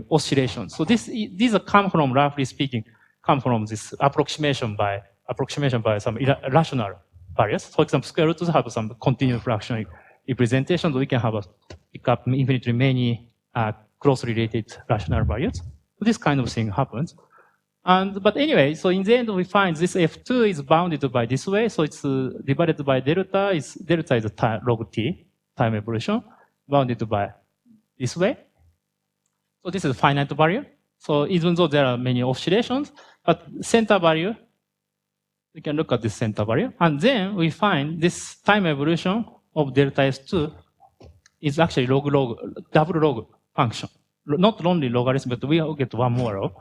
oscillations. So these come from, roughly speaking, come from this approximation by some rational values. For example, square roots have some continuous fractional representations. We can pick up infinitely many closely related rational values. So this kind of thing happens. But anyway, so in the end we find this F2 is bounded by this way, so it's divided by delta is a log t, time evolution, bounded by this way. So this is finite value. So even though there are many oscillations, but center value, we can look at this center value, and then we find this time evolution of delta S2 is actually double log function. Not only logarithm, but we will get one more log.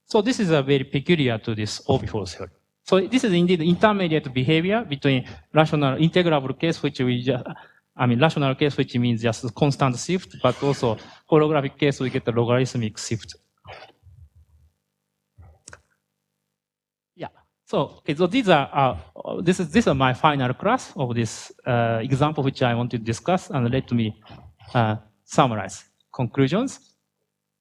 So this is a very peculiar to this OB4 theory. So this is indeed intermediate behavior between rational integrable case, which rational case, which means just constant shift, but also holographic case, we get the logarithmic shift. Yeah. So, okay, so these are this is my final class of this example, which I want to discuss, and let me summarize conclusions.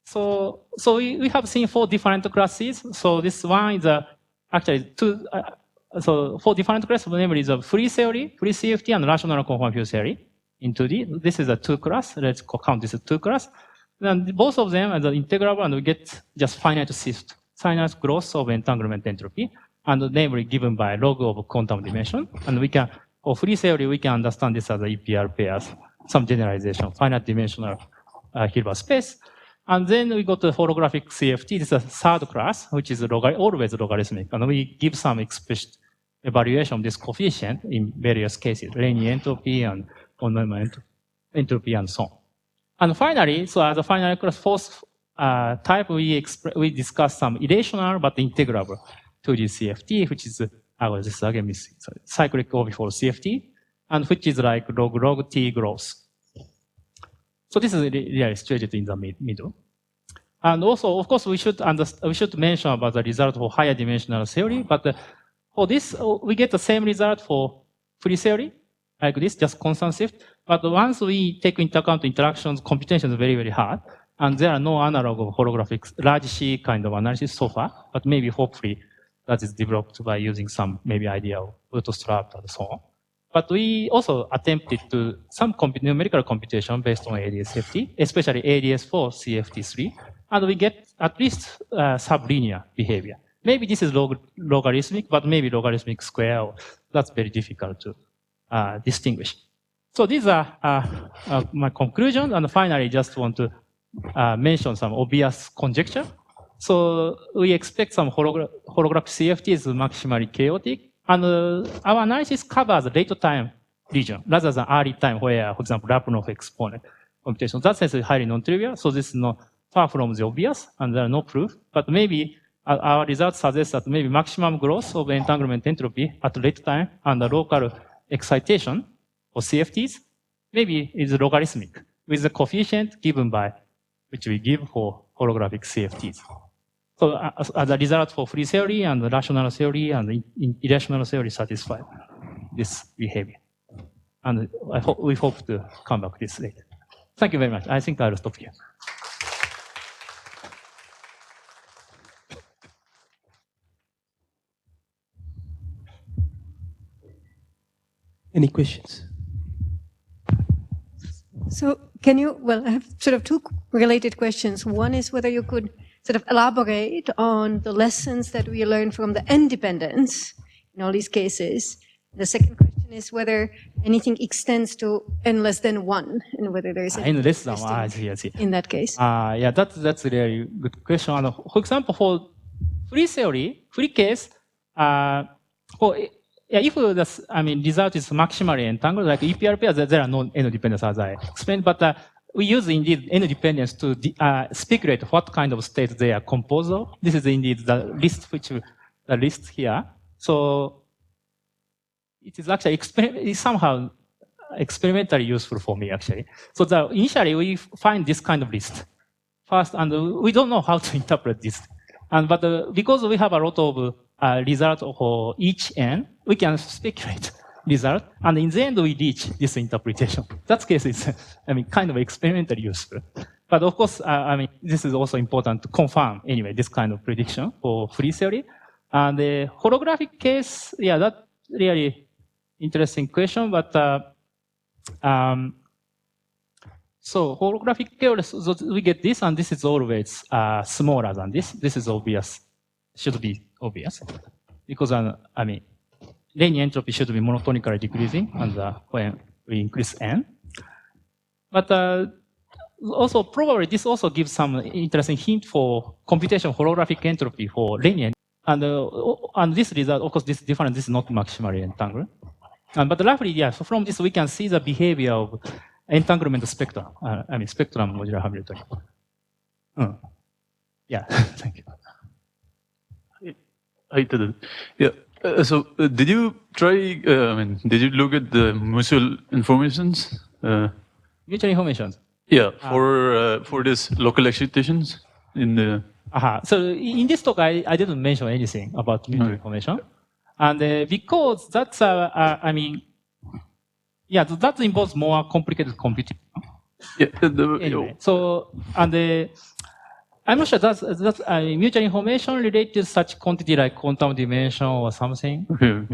So we have seen 4 different classes. So this one is actually 2. So 4 different classes, namely the free theory, free CFT, and rational conformal field theory in 2D. This is a 2 class. Let's count this as 2 class. And both of them are the integrable, and we get just finite shift, finite growth of entanglement entropy, and namely given by log of quantum dimension. And we can, for free theory, we can understand this as a EPR pairs, some generalization, finite dimensional Hilbert space. And then we go to holographic CFT. This is a third class, which is always logarithmic. And we give some explicit evaluation of this coefficient in various cases, Renyi entropy and von-Neumann entropy and so on. And finally, so as a final class, fourth type, we discuss some irrational but integrable 2D CFT, which is, this is again missing, sorry, cyclic orbifold CFT, and which is like log T growth. So this is really situated in the middle. And also, of course, we should mention about the result for higher dimensional theory, but for this, we get the same result for free theory, like this, just constant shift. But once we take into account interactions, computation is very, very hard. And there are no analog of holographic large C kind of analysis so far, but maybe hopefully that is developed by using some maybe idea of bootstrap and so on. But we also attempted to some numerical computation based on ADS CFT, especially ADS4 CFT3, and we get at least sublinear behavior. Maybe this is logarithmic, but maybe logarithmic square. That's very difficult to distinguish. So these are my conclusions, and finally, just want to mention some obvious conjecture. So we expect some holographic CFT is maximally chaotic. And our analysis covers late time region rather than early time where, for example, Lyapunov exponent computation. That sense is highly non-trivial, so this is not far from the obvious, and there are no proof. But maybe our results suggest that maybe maximum growth of entanglement entropy at late time and the local excitation for CFTs maybe is logarithmic with the coefficient given by which we give for holographic CFTs. So as a result for free theory and rational theory and irrational theory satisfy this behavior. And we hope to come back to this later. Thank you very much. I think I'll stop here. Any questions? So can you, well, I have sort of two related questions. One is whether you could sort of elaborate on the lessons that we learned from the n-dependence in all these cases. The second question is whether anything extends to n less than 1 and whether there is n less than 1, I see. In that case. Yeah, that's a really good question. And for example, for free theory, free case, if the result is maximally entangled, like EPR pairs, there are no n-dependence as I explained, but we use indeed n-dependence to speculate what kind of state they are composed of. This is indeed the list the list here. So it is actually somehow experimentally useful for me actually. So initially we find this kind of list first, and we don't know how to interpret this. But because we have a lot of result for each n, we can speculate result, and in the end we reach this interpretation. That case is, kind of experimentally useful. But of course, this is also important to confirm anyway this kind of prediction for free theory. And the holographic case, yeah, that's really interesting question. But so holographic case, so we get this, and this is always smaller than this. This is obvious, should be obvious, because Renyi entropy should be monotonically decreasing when we increase n. But also probably this also gives some interesting hint for computation holographic entropy for Renyi. And this result, of course, this difference is not maximally entangled. But roughly, yeah, so from this we can see the behavior of entanglement spectrum. Spectrum modular Hamiltonian. Yeah, thank you. Hi, Tadashi. Yeah. So, did you try? Did you look at the mutual informations? Mutual informations. Yeah, for this local excitations in the. So in this talk, I didn't mention anything about mutual information, and because that's yeah, that involves more complicated computing. Yeah. Anyway, so I'm not sure that's mutual information related to such quantity like quantum dimension or something. Okay.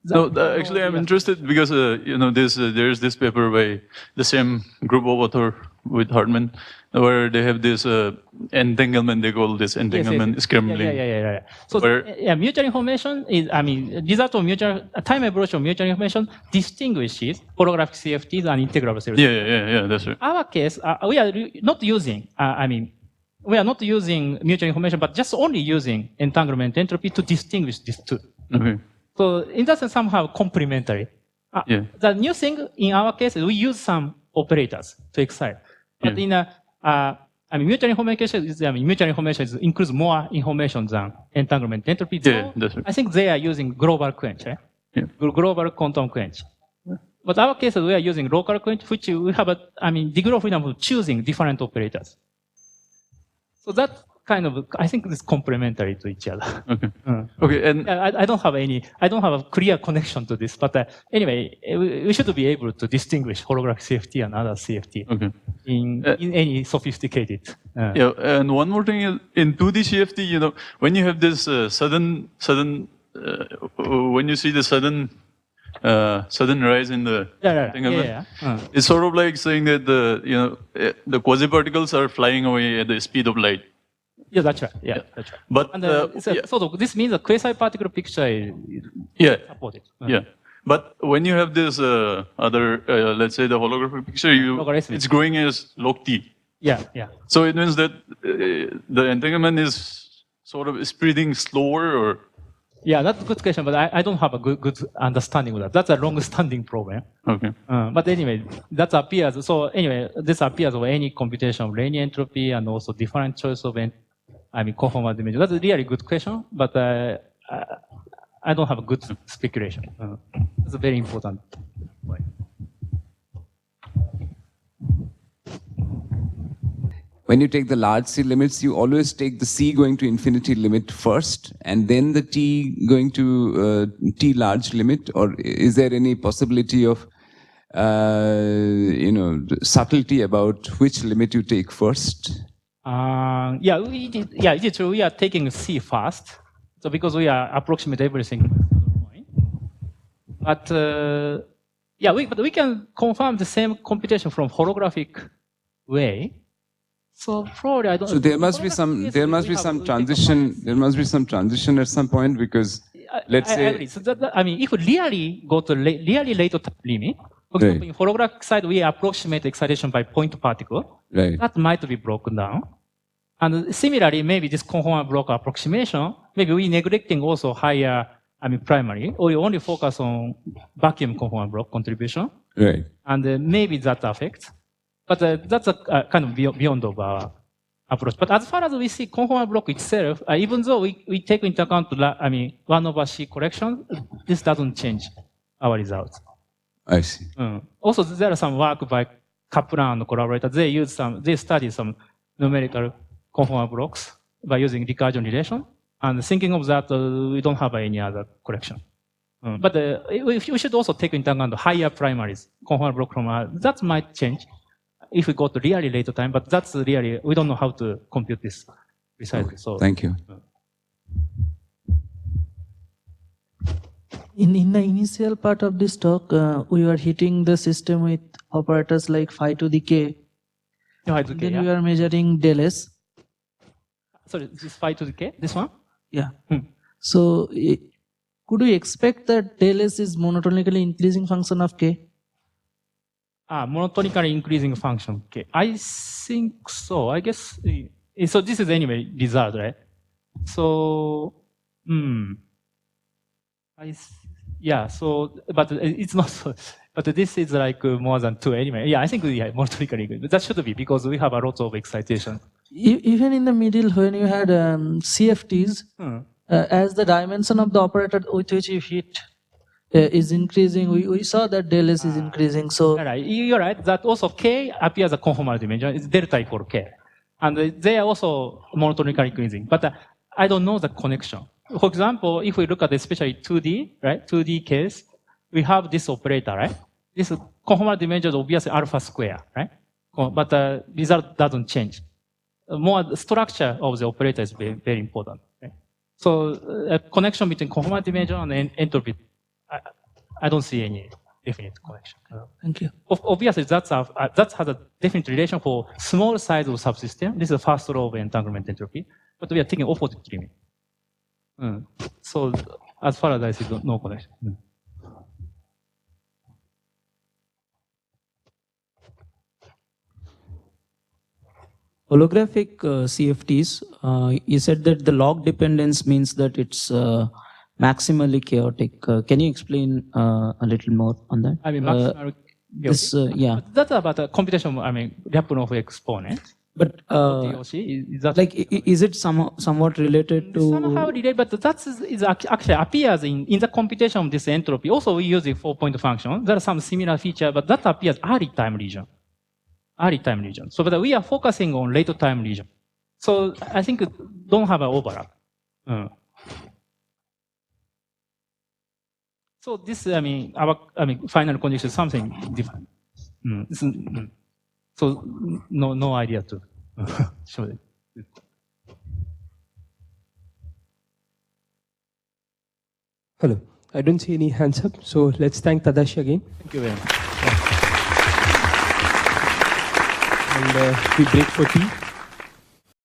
No, actually, I'm interested because there's this paper by the same group of author with Hartman, where they have this entanglement, they call this entanglement scrambling. Yeah. So mutual information is, result of mutual, time evolution of mutual information distinguishes holographic CFTs and integral CFTs. Yeah, that's right. Our case, we are not using, we are not using mutual information, but just only using entanglement entropy to distinguish these two. Okay. So in that sense, somehow complementary. The new thing in our case is we use some operators to excite. But in mutual information includes more information than entanglement entropy. Yeah, that's right. I think they are using global quench, right? Yeah. Global quantum quench. But our case, we are using local quench, which we have degree of freedom of choosing different operators. So that kind of, I think it's complementary to each other. Okay. Okay, and I don't have a clear connection to this, but anyway, we should be able to distinguish holographic CFT and other CFT in any sophisticated. yeah, and one more thing is in 2D CFT, when you have this sudden, when you see the sudden rise in the entanglement, it's sort of like saying that the quasi-particles are flying away at the speed of light. Yeah, that's right. Yeah, that's right. But so this means the quasi-particle picture is supported. Yeah. But when you have this other, let's say the holographic picture, it's growing as log T. Yeah. So it means that the entanglement is sort of spreading slower, or? Yeah, that's a good question, but I don't have a good understanding of that. That's a long-standing problem. Okay. But anyway, that appears. So anyway, this appears of any computation of Renyi entropy and also different choice of conformal dimension. That's a really good question, but I don't have a good speculation. That's a very important point. When you take the large C limits, you always take the C going to infinity limit first, and then the T going to T large limit, or is there any possibility of subtlety about which limit you take first? It is true. We are taking C first, so because we are approximate everything. But we can confirm the same computation from holographic way. So probably I don't. So there must be some transition. There must be some transition at some point, because let's say. I agree. So if we really go to really later time limit, for example, in holographic side we approximate excitation by point particle. Right. That might be broken down. And similarly, maybe this conformal block approximation, maybe we neglecting also higher primary, or we only focus on vacuum conformal block contribution. Right. And maybe that affects. But that's a kind of beyond of our approach. But as far as we see conformal block itself, even though we take into account 1/C correction, this doesn't change our results. I see. Also, there are some work by Kaplan and collaborators. They study some numerical conformal blocks by using recursion relation. And thinking of that, we don't have any other correction. But we should also take into account higher primaries, conformal block from that might change if we go to really later time, but that's really, we don't know how to compute this precisely. Okay. So thank you. In the initial part of this talk, we were hitting the system with operators like phi to the k. Then we are measuring del S. Sorry, this phi to the k, this one? Yeah. So could we expect that del S is monotonically increasing function of k? Monotonically increasing function k. I think so. I guess. So this is anyway result, right? So, So, but it's not. So, but this is like more than 2 anyway. Yeah, I think monotonically. That should be because we have a lot of excitation. Even in the middle, when you had CFTs, as the dimension of the operator with which you hit is increasing, we saw that del S is increasing. So you're right. That also k appears a conformal dimension. It's delta equal k, and they are also monotonically increasing. But I don't know the connection. For example, if we look at especially 2D, right? 2D case, we have this operator, right? This conformal dimension is obviously alpha square, right? But the result doesn't change. More the structure of the operator is very, very important. Right? So a connection between conformal dimension and entropy, I don't see any definite collection. Thank you. Obviously, that has a definite relation for small size of subsystem. This is the first law of entanglement entropy, but we are taking opposite limit. So as far as I see, no connection. Holographic CFTs, you said that the log dependence means that it's maximally chaotic. Can you explain a little more on that? I mean, maximally chaotic. Yeah. That's about a computation, I mean, Lyapunov exponent. But is that like, is it somewhat related to? Somehow related, but that is actually appears in the computation of this entropy. Also, we use the 4-point function. There are some similar feature, but that appears early time region. So, but we are focusing on late time region. So, I think don't have an overlap. So this, I mean, final condition is something different. So no idea to show it. Hello. I don't see any hands up, so let's thank Tadashi again. Thank you very much. And we break for tea.